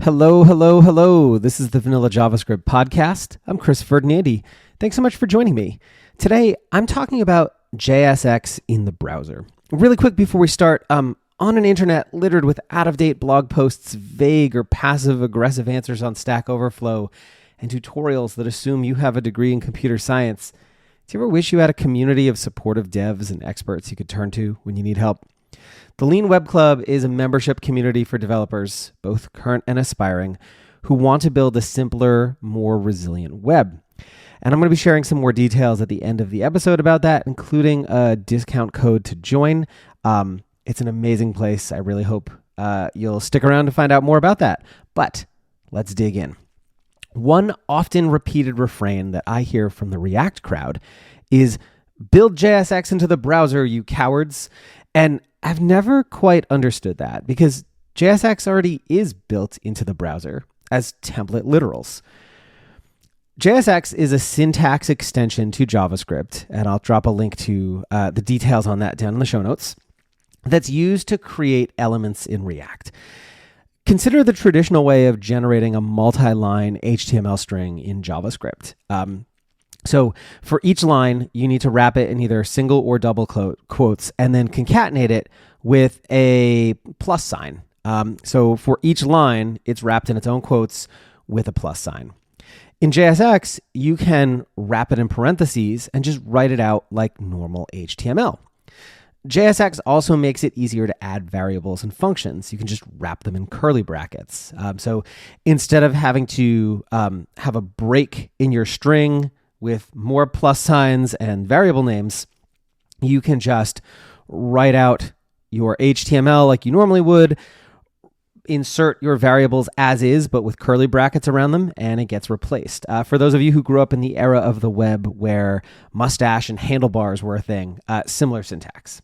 Hello, hello, hello. This is the Vanilla JavaScript podcast. I'm Chris Ferdinandi. Thanks so much for joining me. Today, I'm talking about JSX in the browser. Really quick before we start, on an internet littered with out-of-date blog posts, vague or passive-aggressive answers on Stack Overflow, and tutorials that assume you have a degree in computer science, do you ever wish you had a community of supportive devs and experts you could turn to when you need help? The Lean Web Club is a membership community for developers, both current and aspiring, who want to build a simpler, more resilient web. And I'm going to be sharing some more details at the end of the episode about that, including a discount code to join. It's an amazing place. I really hope you'll stick around to find out more about that. But let's dig in. One often repeated refrain that I hear from the React crowd is, "Build JSX into the browser, you cowards." And I've never quite understood that because JSX already is built into the browser as template literals. JSX is a syntax extension to JavaScript, and I'll drop a link to the details on that down in the show notes, that's used to create elements in React. Consider the traditional way of generating a multi-line HTML string in JavaScript. So for each line, you need to wrap it in either single or double quotes and then concatenate it with a plus sign. So for each line, it's wrapped in its own quotes with a plus sign. In JSX, you can wrap it in parentheses and just write it out like normal HTML. JSX also makes it easier to add variables and functions. You can just wrap them in curly brackets. So instead of having to have a break in your string with more plus signs and variable names, you can just write out your HTML like you normally would, insert your variables as is, but with curly brackets around them, and it gets replaced. For those of you who grew up in the era of the web where mustache and handlebars were a thing, similar syntax.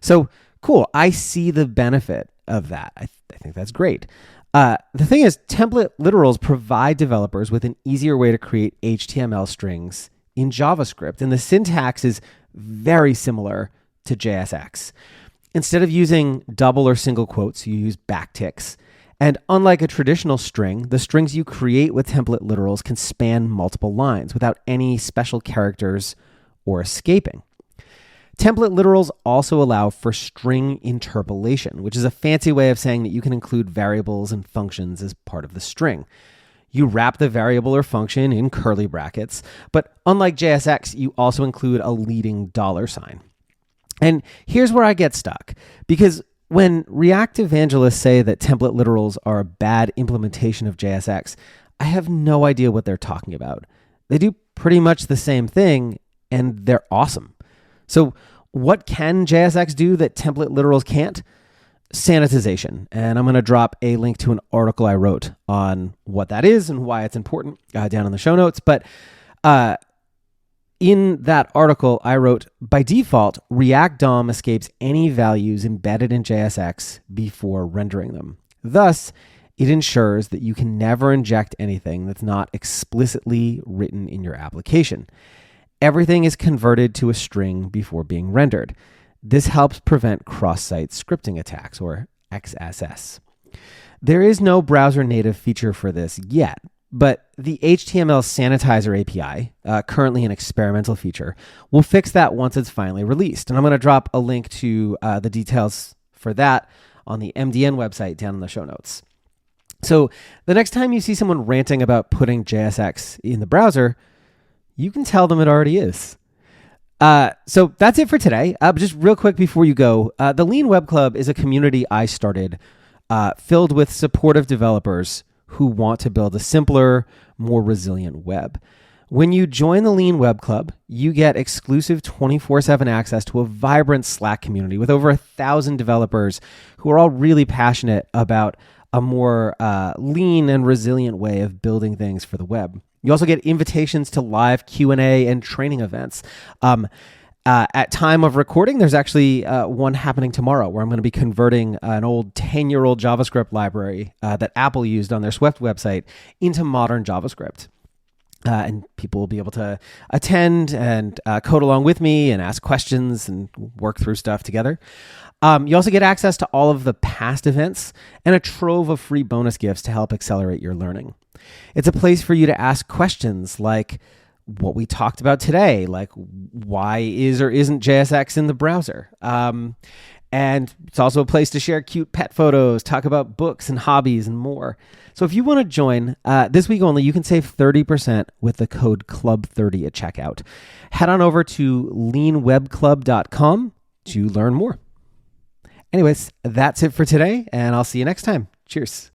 So cool. I see the benefit of that. I think that's great. The thing is, template literals provide developers with an easier way to create HTML strings in JavaScript, and the syntax is very similar to JSX. Instead of using double or single quotes, you use backticks. And unlike a traditional string, the strings you create with template literals can span multiple lines without any special characters or escaping. Template literals also allow for string interpolation, which is a fancy way of saying that you can include variables and functions as part of the string. You wrap the variable or function in curly brackets, but unlike JSX, you also include a leading $sign. And here's where I get stuck, because when React evangelists say that template literals are a bad implementation of JSX, I have no idea what they're talking about. They do pretty much the same thing, and they're awesome. So what can JSX do that template literals can't? Sanitization. And I'm going to drop a link to an article I wrote on what that is and why it's important down in the show notes. But in that article, I wrote, by default, React DOM escapes any values embedded in JSX before rendering them. Thus, it ensures that you can never inject anything that's not explicitly written in your application. Everything is converted to a string before being rendered. This helps prevent cross-site scripting attacks, or XSS. There is no browser native feature for this yet, but the HTML Sanitizer API, currently an experimental feature, will fix that once it's finally released. And I'm going to drop a link to the details for that on the MDN website down in the show notes. So the next time you see someone ranting about putting JSX in the browser, you can tell them it already is. So that's it for today. Just real quick before you go, the Lean Web Club is a community I started filled with supportive developers who want to build a simpler, more resilient web. When you join the Lean Web Club, you get exclusive 24/7 access to a vibrant Slack community with over 1,000 developers who are all really passionate about a more lean and resilient way of building things for the web. You also get invitations to live Q&A and training events. At time of recording, there's actually one happening tomorrow where I'm going to be converting an old 10-year-old JavaScript library that Apple used on their Swift website into modern JavaScript. and people will be able to attend and code along with me and ask questions and work through stuff together. You also get access to all of the past events and a trove of free bonus gifts to help accelerate your learning. It's a place for you to ask questions like what we talked about today, like why is or isn't JSX in the browser? And it's also a place to share cute pet photos, talk about books and hobbies and more. So if you want to join, this week only, you can save 30% with the code CLUB30 at checkout. Head on over to leanwebclub.com to learn more. Anyways, that's it for today, and I'll see you next time. Cheers.